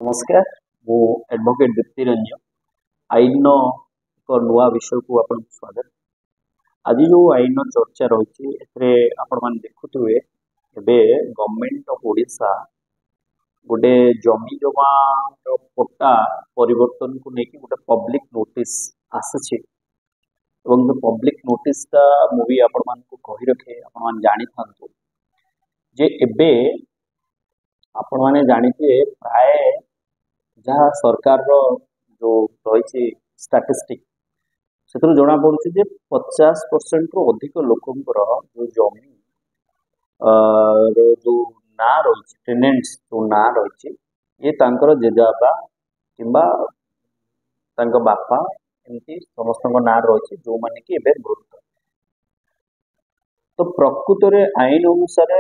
नमस्कार मु एडवोकेट दीप्ति रंजन आईन एक नुआ विषय को आपन स्वागत। आज जो आईन चर्चा रही आपण मान देखुए गवर्नमेंट ऑफ ओडिशा गोटे जमी जमा पट्टा परिवर्तन को लेकिन गोटे पब्लिक नोटिस आसी पब्लिक नोटिस टा मुझे आपण मान को कही रखे आपण मान जानी थांतु जे एबे आपण माने जानिथे प्राय जहाँ सरकार रो जो रही स्टैटिस्टिक से जना पड़ी 50% रु अधिक लोकंर जो जमी जो ना रही टेनेंट्स जो ना रही ये तांकर जेजाबा किंबा तांका बापा एमती समस्त ना रही जो माने कि एबे मृत। तो प्रकृत रे आईन अनुसार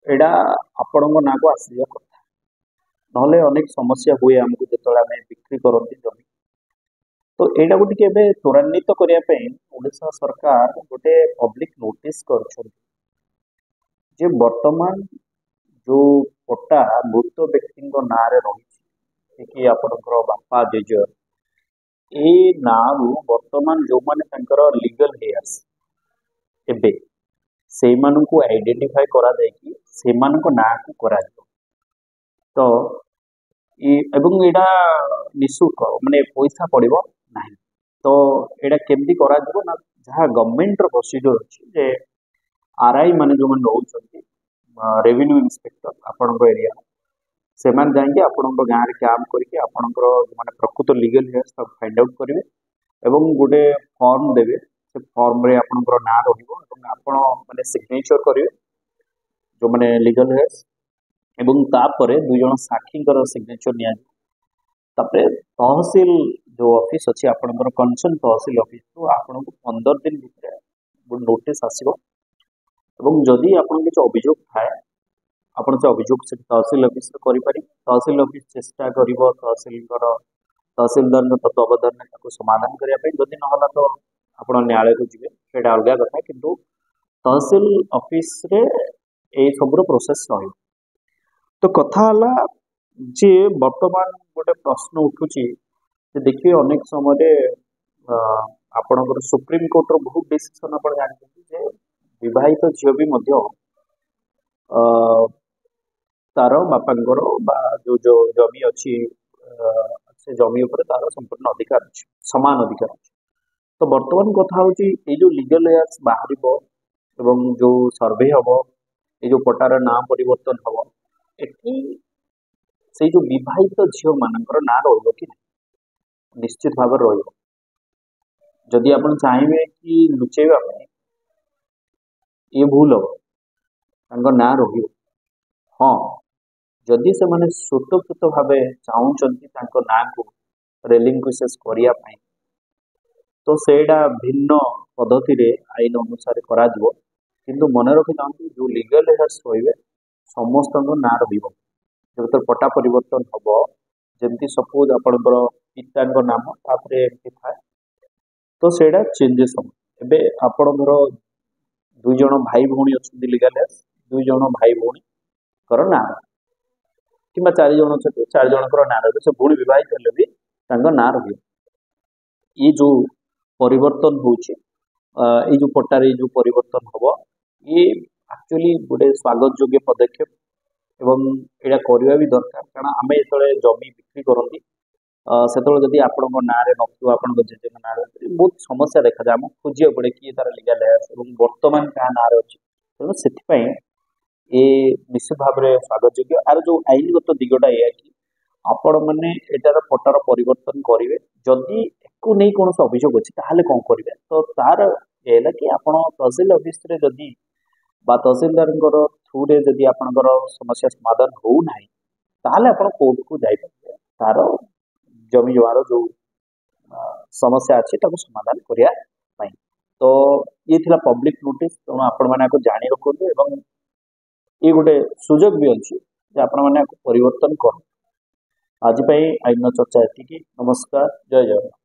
एडा आपण ना को आसिया कथा नहले अनेक समस्या हुए आमको जो बिक्री करती जमी। तो यहाँ को त्वरान्वित करने ओडिशा सरकार गोटे पब्लिक नोटिस कर वर्तमान जो पट्टा मृत व्यक्ति ना रही कि आपणकर बापा जेज ए ना वर्तमान जो माने लीगल हेयर्स एबे से आइडेंटिफाई करा जायकि से ना को करा तो एवं एडा निःशुल्क माने पैसा पड़ो ना। तो एडा केमती करा जिवो ना जहाँ गवर्नमेंट प्रोसीजर अच्छी जे आरआई माने जो मन रहउछंती रेवेन्यू इंस्पेक्टर आपणकर एरिया से मान जाएंगे आपणकर गाँव रे काम करके आपणकर माने प्रकृत लीगल हेयर्स तक फाइंड आउट करेंगे एवं गोटे फॉर्म देवे से फॉर्म रे आपणकर ना रहिबो एवं आपण माने सिग्नेचर करेंगे जो माने लीगल हेयर्स एवं तापरे दुई जन साक्षी सिग्नेचर नि तहसील जो ऑफिस अच्छी आपणकर कंसर्न तहसील ऑफिस तो आपन को 15 दिन भितर गोटे नोटिस आसीबो एवं जदि आपन किछ अभियोग थाए आपन से अभियोग से तहसील ऑफिस रे करि पारि तहसील ऑफिस चेष्टा करिवो तहसीलदार तत्वावधान ताको समाधान करिया पे जदि न होला तो आपन न्यायालय को जिवे सेटा अलगा कथा किंतु तहसील ऑफिस रे ए सबरो प्रोसेस रही। तो कथा हला जे वर्तमान गोटे प्रश्न उठुची देखिए अनेक समय आपणकर सुप्रीम कोर्ट रो बहुत डिसीजन आपण जानते विवाहित झील भी तार बापांकर जो जो जमी अच्छी से जमी उपर तार संपूर्ण अधिकार अच्छे समान अधिकार अच्छे। तो वर्तमान कथा हूँ जो लीगल हेयर्स बाहर एवं जो सर्वे हम ये जो पट्टार ना परिवर्तन हम एटी से जो विवाहित झील मानकर ना रही कि निश्चित भाव रही आप चाहिए कि लुचेवा ये भूल हम ना रही हाँ जदि से माने स्वतःकृत भाव चाहूँ ना को रेलिंक्विशेस करने तो सेटा भिन्न पद्धति रे आईन अनुसार करा दिवो किंतु मन रखी था जो लीगल हेयर्स रही समस्त ना रहिबो जब पट्टा परिवर्तन हम जमती सपोज आपणकर पिता नाम तापरे एमती थाए तो सेटा चेंजेस हम एबे आपणकर दुई जन भाई भौणी अच्छा लीगल हेयर्स दुई जन भाई भौणी कर ना कि 4 जन अच्छे 4 जनकर ना रही से भूणी विवाहित हेले भी ना रही ये जो परिवर्तन होची ये जो पट्टार जो परिवर्तन हम ये एक्चुअली गोटे स्वागत योग्य पदक्षेप एवं यहाँ करवा भी दरकार कारण आम जो जमी बिक्री करती से जदि आपण ना नथिबो आपण जेजे ना बहुत समस्या देखा जाए आम खोजिया पड़े किए तार लीगल हेयर्स और वर्तमान क्या ना अच्छी तेणु से ये निश्चित भाव में स्वागत योग्य आर जो आईनगत दिगटा या कि आपण मैंने एटार पट्टार परिवर्तन करेंगे जदि एको नहीं कौन अभियोग अच्छी ताहले कौन करेंगे तो तार ये कि आप तहसील ऑफिस रे जदि तहसीलदार थ्रू रे जदि आपणकर समस्या समाधान हो ना ताहले आपण कोर्ट को जाई पारे तार जमी जमार जो समस्या अच्छी समाधान करने। तो ये थिला पब्लिक नोटिस तेणु आपण मैंने जानी रखु एवं ये गोटे सुजोग भी अच्छी आपण मैंने परिवर्तन कर। आज आईन चर्चा एति। नमस्कार, जय जगन्नाथ।